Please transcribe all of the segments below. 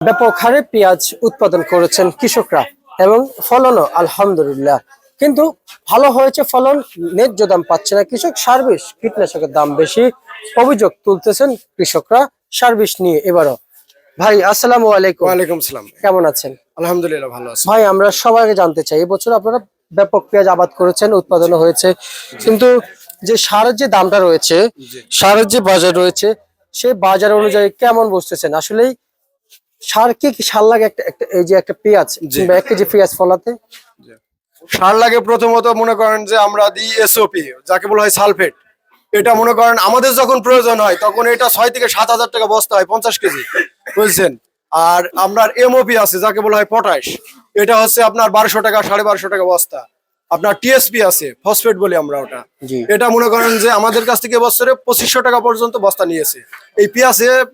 ব্যাপক হারে পেঁয়াজ উৎপাদন করেছেন কৃষকরা এবং ফলনও আলহামদুলিল্লাহ, কিন্তু ভালো হয়েছে ফলন, ন্যায্য দাম পাচ্ছে না কৃষক। সার্ভিস কীটনাশকের দাম বেশি, অভিযোগ তুলতেছেন কৃষকরা সার্ভিস নিয়ে। এবারও ভাই আসসালামু আলাইকুম। ওয়ালাইকুম সালাম। কেমন আছেন? আলহামদুলিল্লাহ ভালো আছি ভাই, আমরা সবাইকে জানতে চাই এবছর আপনারা ব্যাপক পেঁয়াজ আবাদ করেছেন, উৎপাদনও হয়েছে, কিন্তু যে সারের যে দামটা রয়েছে, সারের যে বাজার রয়েছে, সেই বাজার অনুযায়ী কেমন বুঝতেছেন? আসলেই সার কি সার লাগে এই যে একটা পেঁয়াজ কিংবা 1 কেজি পেঁয়াজ ফলাতে? সার লাগে প্রথমত মনে করেন যে আমরা দিই এসওপি, যাকে বলা হয় সালফেট। এটা মনে করেন আমাদের যখন প্রয়োজন হয় তখন এটা 6 থেকে 7 হাজার টাকা বস্তা হয় 50 কেজি, বুঝছেন। আর আপনার এমওপি আছে, যাকে বলা হয় পটাশ, এটা হচ্ছে আপনার 1200 টাকা 1250 টাকা বস্তা। আপনার টিএসপি আছে, ফসফেট বলি আমরা ওটা। এটা মনে করেন যে আমাদের কাছ থেকে বছরে 2500 টাকা পর্যন্ত বস্তা নিয়েছে এই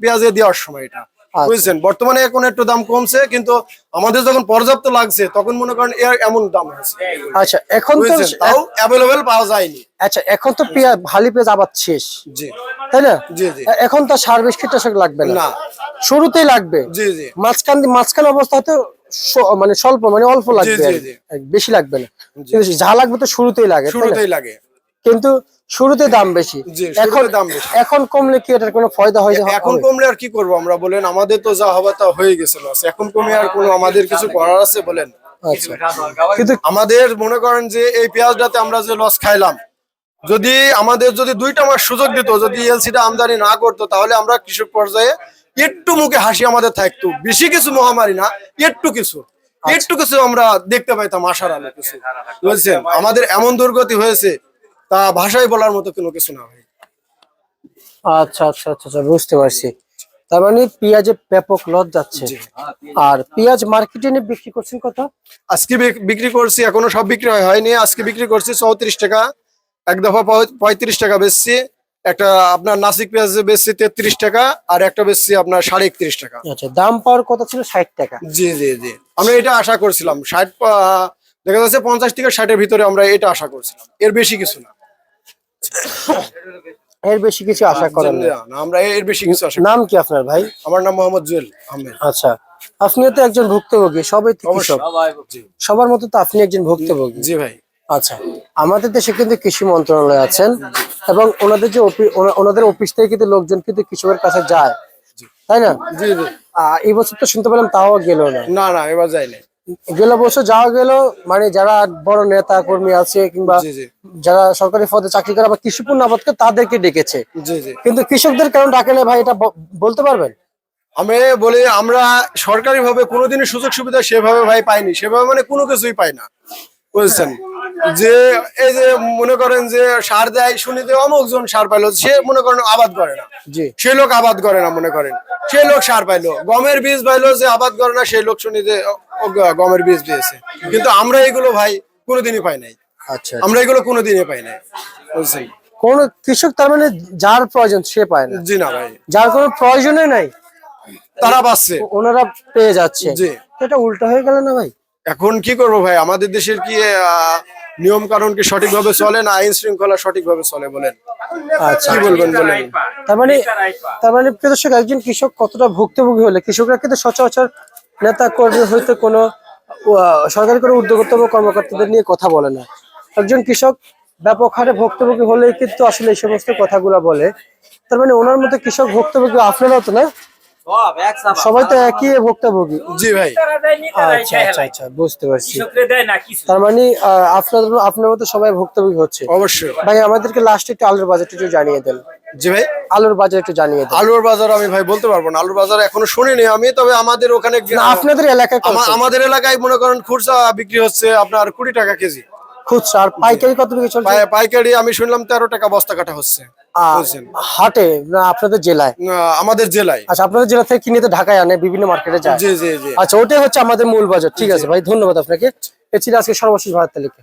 পেঁয়াজে দেওয়ার সময়। এটা বুঝছেন, বর্তমানে এখন একটু দাম কমছে, কিন্তু আমাদের যখন পর্যাপ্ত লাগছে তখন মনে করেন এমন দাম হয়েছে। আচ্ছা, এখন তো তাও অ্যাভেলেবেল পাওয়া যায়নি। আচ্ছা, এখন তো পেঁয়াজ ভালি পেঁয়াজ আবাদ শেষ, জি তাই না? জি জি। এখন তো সার বেশ কীটনাশক লাগবে না, শুরুতেই লাগবে। জি জি। মাঝখান অবস্থাতে মানে স্বল্প, মানে অল্প লাগবে, বেশি লাগবে না, কিন্তু যা লাগবে তো শুরুতেই লাগে। কিন্তু শুরুতে দাম বেশি, এখন কমলে কি এটার কোনো ফায়দা হয়? এখন কমলে আর কি করবো আমরা, বলেন? আমাদের তো যা হবে তা হয়ে গেছে লস। এখন কমে আর কোনো আমাদের কিছু করার আছে বলেন? আচ্ছা, কিন্তু আমাদের মনে করেন যে এই পেঁয়াজটাতে আমরা যে লস খাইলাম, যদি আমাদের 2টা মাস সুযোগ দিত, যদি এলসিটা আমদানি না করতো, তাহলে আমরা কৃষক পর্যায়ে একটু মুখে হাসি আমাদের থাকতো। বেশি কিছু মহামারী না, একটু কিছু আমরা দেখতে পাইতাম, আশার আলো কিছু, বুঝছেন। আমাদের এমন দুর্গতি হয়েছে তা ভাষায় বলার মতো কোনো কিছু না ভাই। আচ্ছা আচ্ছা আচ্ছা আচ্ছা, বুঝতে পারছি। তার মানে পেঁয়াজে ব্যাপক লস যাচ্ছে। আর পেঁয়াজ মার্কেটে নিয়ে বিক্রি করছেন কত? আজকে বিক্রি করছি, এখনো সব বিক্রি হয়নি। আজকে বিক্রি করছি 34 টাকা, এক দফা 35 টাকা বেচছি, একটা আপনার নাসিক পেঁয়াজ বেচছি 33 টাকা, আর একটা বেচছি আপনার 31.5 টাকা। আচ্ছা, দাম পাওয়ার কথা ছিল 60 টাকা। জি জি জি, আমরা এটা আশা করছিলাম 60, দেখা যাচ্ছে 50 থেকে 60-এর ভিতরে আমরা এটা আশা করছিলাম, এর বেশি কিছু না। এর বেশি কিছু আশা করেন না? আমরা এর বেশি কিছু আশা। নাম কি আপনার ভাই? আমার নাম মোহাম্মদ জুয়েল আহমেদ। আচ্ছা, আপনিও তো একজন ভুক্তভোগী, সবাই তো কৃষক, সবার মতো তো আপনি একজন ভুক্তভোগী। জি ভাই। আচ্ছা, আমাদের দেশে কিন্তু কৃষি মন্ত্রণালয় আছেন এবং ওনাদের যে ওনাদের অফিস থেকে কিন্তু লোকজন কিন্তু কৃষকের কাছে যায়, তাই না? জি জি। এই বছর তো শুনতে পেলাম তাও গেল না। না না, এবার যাইনি। গেল বছর যাওয়া গেল, মানে যারা বড় নেতা কর্মী আছে কিংবা যারা সরকারি পদে চাকরি করে বা কৃষি পণ্য আবাদ করে তাদেরকে ডেকেছে, কিন্তু কৃষকদের কেন ডাকে না ভাই, এটা বলতে পারবেন? আমি বলি, আমরা সরকারি ভাবে কোনোদিনই সুযোগ সুবিধা সেভাবে ভাই পাইনি, সেভাবে মানে কোনো কিছুই পাই না, বুঝছেন। যে এই যে মনে করেন যে সার দেয়, শুনি যে অমুকজন সার পাইলো, সে মনে করেন আবাদ করে না, সে লোক আবাদ করে না, মনে করেন সেই লোক সার পাইলো। গমের বীজ পাইলো, যে আবাদ করে না সেই লোক শুনি যে গমের বীজ দিয়েছে, কিন্তু আমরা এগুলো ভাই কোনোদিনই পাই নাই। আচ্ছা, আমরা এগুলো কোনোদিনই পাই নাই, বুঝছেন। কোন কৃষক তার মানে যার প্রয়োজন সে পায় না? জি না ভাই, যার কোনো প্রয়োজনই নাই তারা পাচ্ছে, ওনারা পেয়ে যাচ্ছে। জি, এটা উল্টা হয়ে গেল না ভাই? এখন কি করবো ভাই, আমাদের দেশের কি নিয়ম কানুন কি সঠিকভাবে চলে না, আইন শৃঙ্খলা সঠিকভাবে চলে, বলেন? আচ্ছা, কি বলবেন বলেন? তার মানে কৃষক, একজন কৃষক কতটা ভুক্তভোগী হলে, কৃষকরা কিন্তু সচরাচর নেতা কর্মী হইতে কোনো সরকারি কোনো উদ্যোগতম কর্মকর্তাদের নিয়ে কথা বলে না। একজন কৃষক ব্যাপক হারে ভুক্তভোগী হলেই কিন্তু আসলে এই সমস্ত কথাগুলো বলে। তার মানে ওনার মতো কৃষক ভুক্তভোগী আপনারাও তো না? সবাই তো একই ভুক্তভোগী। জি ভাই। আচ্ছা আচ্ছা আচ্ছা, বুঝতে পারছি। তার মানে আপনার মতো সবাই ভুক্তভোগী হচ্ছে। অবশ্যই ভাই, আমাদেরকে লাস্টে একটু আলুর বাজারটা একটু জানিয়ে দেন। জি ভাই, আলুর বাজার একটু জানিয়ে দেন। আলুর বাজার আমি ভাই বলতে পারবো না, আলুর বাজার এখনো শুনিনি আমি। তবে আমাদের ওখানে, আপনাদের এলাকায়, আমাদের এলাকায় মনে করেন খুচরা বিক্রি হচ্ছে আপনার 20 টাকা কেজি খুচরা। আর পাইকারি কত বিক্রি চলছে? পাইকারি আমি শুনলাম 13 টাকা বস্তা কাটা হচ্ছে হাটে না আপনাদের জেলায়? আমাদের জেলায়। আচ্ছা, আপনাদের জেলা থেকে কিনে তো ঢাকায় আনে, বিভিন্ন মার্কেটে যায়। জি জি জি। আচ্ছা, ওটাই হচ্ছে আমাদের মূল বাজার। ঠিক আছে ভাই, ধন্যবাদ আপনাকে। এ ছিল আজকে সর্বশেষ বাজার তালিকা।